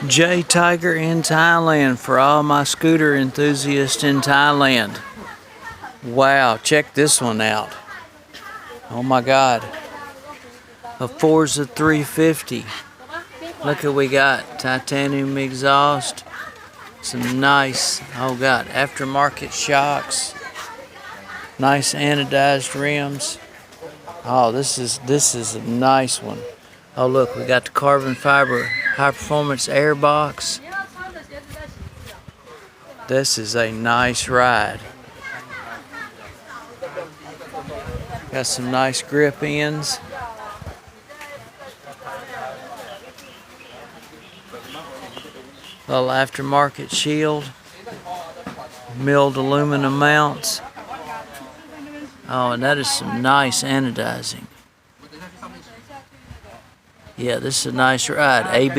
J Tiger in Thailand for all my scooter enthusiasts in Thailand. Wow, check this one out. Oh my God. A Forza 350. Look what we got. Titanium exhaust. Some nice, oh God, aftermarket shocks. Nice anodized rims. Oh, this is a nice one. Oh look, we got the carbon fiber high performance air box. This is a nice ride. Got some nice grip ends. Little aftermarket shield. Milled aluminum mounts. Oh, and that is some nice anodizing. Yeah, this is a nice ride. ABS.